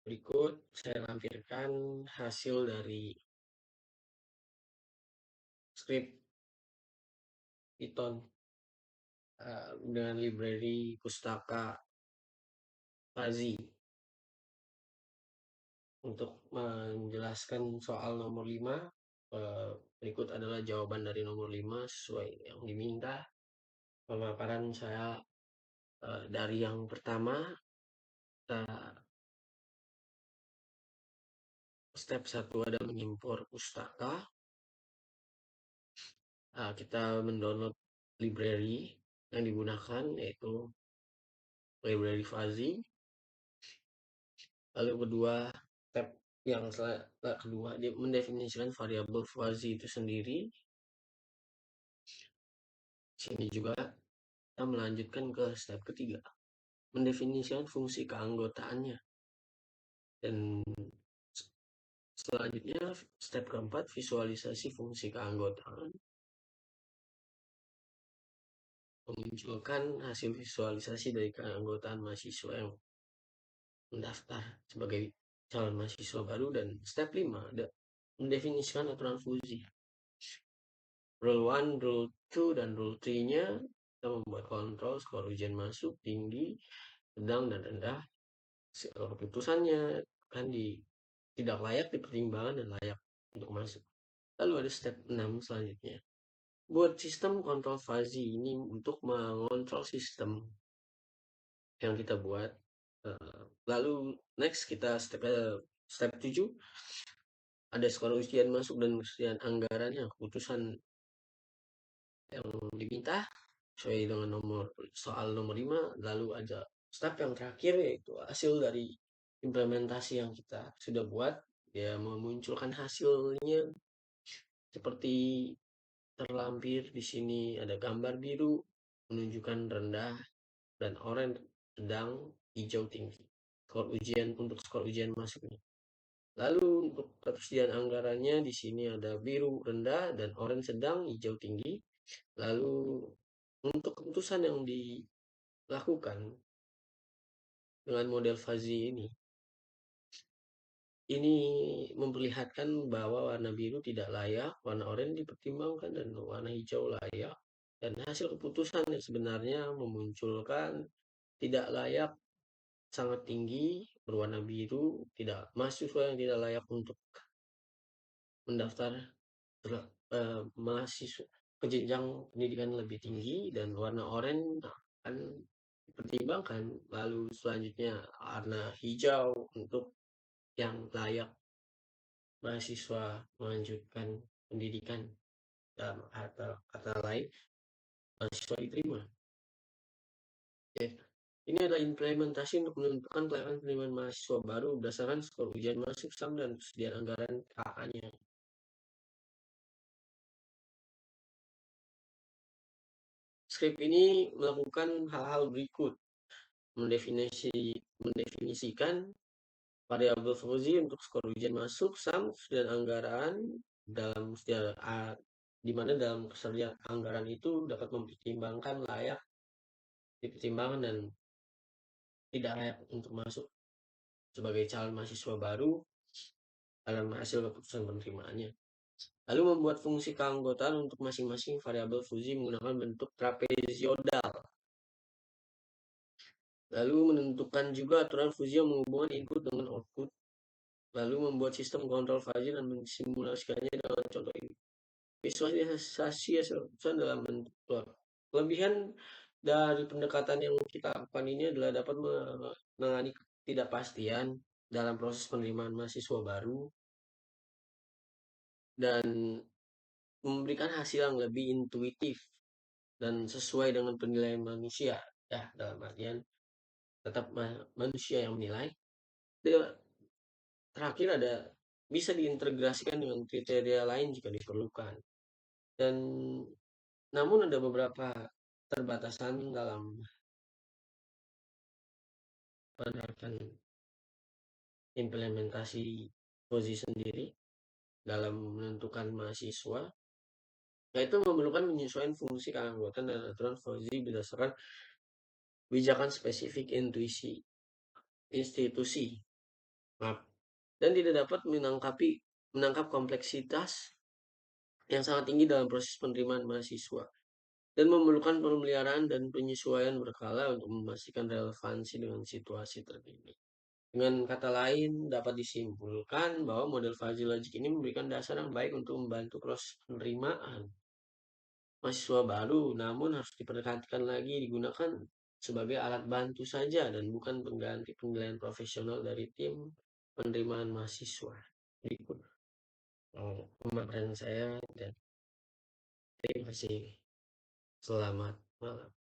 Berikut saya lampirkan hasil dari skrip Python dengan library Pustaka Fuzzy. Untuk menjelaskan soal nomor 5, berikut adalah jawaban dari nomor 5 sesuai yang diminta. Pemaparan saya dari yang pertama, step 1 ada mengimpor pustaka. Kita mendownload library yang digunakan yaitu library Fuzzy. Lalu kedua, step yang kedua dia mendefinisikan variabel fuzzy itu sendiri. Sini juga kita melanjutkan ke step ketiga, mendefinisikan fungsi keanggotaannya. Dan selanjutnya step keempat, visualisasi fungsi keanggotaan. Memunculkan hasil visualisasi dari keanggotaan mahasiswa yang mendaftar sebagai calon mahasiswa baru. Dan step 5 ada mendefinisikan aturan fuzzy. Rule 1, Rule 2, dan Rule 3-nya kita membuat kontrol skor ujian masuk tinggi, sedang, dan rendah. Keputusannya kan tidak layak dipertimbangkan dan layak untuk masuk. Lalu ada step 6 selanjutnya. Buat sistem kontrol fuzzy ini untuk mengontrol sistem yang kita buat. Lalu next kita step 7 ada skor ujian masuk dan kesediaan anggarannya, keputusan yang diminta sesuai dengan soal nomor 5. Lalu ada step yang terakhir yaitu hasil dari implementasi yang kita sudah buat. Dia memunculkan hasilnya seperti terlampir di sini. Ada gambar biru menunjukkan rendah dan oranye sedang, hijau tinggi. Skor ujian masuknya. Lalu untuk ketersediaan anggarannya di sini ada biru rendah dan oranye sedang, hijau tinggi. Lalu untuk keputusan yang dilakukan dengan model fuzzy ini memperlihatkan bahwa warna biru tidak layak, warna oranye dipertimbangkan, dan warna hijau layak. Dan hasil keputusan yang sebenarnya memunculkan tidak layak sangat tinggi berwarna biru, tidak mahasiswa yang tidak layak untuk mendaftar mahasiswa ke jenjang pendidikan lebih tinggi, dan warna oranye akan dipertimbangkan. Lalu selanjutnya warna hijau untuk yang layak mahasiswa melanjutkan pendidikan, dalam kata lain mahasiswa diterima. Ini adalah implementasi untuk menentukan kelayakan penerimaan mahasiswa baru berdasarkan skor ujian masuk, SAM, dan kesediaan anggaran KA-nya. Skrip ini melakukan hal-hal berikut: mendefinisikan variabel fuzzy untuk skor ujian masuk, SAM, dan anggaran di mana dalam kesediaan anggaran itu dapat mempertimbangkan layak dipertimbangkan dan tidak layak untuk masuk sebagai calon mahasiswa baru dalam hasil keputusan penerimaannya. Lalu membuat fungsi keanggotaan untuk masing-masing variabel fuzzy menggunakan bentuk trapezoidal. Lalu menentukan juga aturan fuzzy yang menghubungkan input dengan output. Lalu membuat sistem kontrol fuzzy dan mensimulasikannya dengan contoh ini. Visualisasi hasil keputusan dalam bentuk plot. Kelebihan dari pendekatan yang kita lakukan ini adalah dapat menangani ketidakpastian dalam proses penerimaan mahasiswa baru dan memberikan hasil yang lebih intuitif dan sesuai dengan penilaian manusia. Ya, dalam artian tetap manusia yang menilai. Terakhir ada bisa diintegrasikan dengan kriteria lain jika diperlukan. Dan namun ada beberapa keterbatasan dalam menerapkan implementasi fuzzy sendiri dalam menentukan mahasiswa, yaitu memerlukan penyesuaian fungsi keanggotaan dan aturan fuzzy berdasarkan kebijakan spesifik institusi. maaf, dan tidak dapat menangkap kompleksitas yang sangat tinggi dalam proses penerimaan mahasiswa dan memerlukan pemeliharaan dan penyesuaian berkala untuk memastikan relevansi dengan situasi terkini. Dengan kata lain, dapat disimpulkan bahwa model fuzzy logic ini memberikan dasar yang baik untuk membantu proses penerimaan mahasiswa baru, namun harus diperhatikan lagi digunakan sebagai alat bantu saja dan bukan pengganti penilaian profesional dari tim penerimaan mahasiswa. Berikut pemaparan saya dan terima kasih. Selamat malam.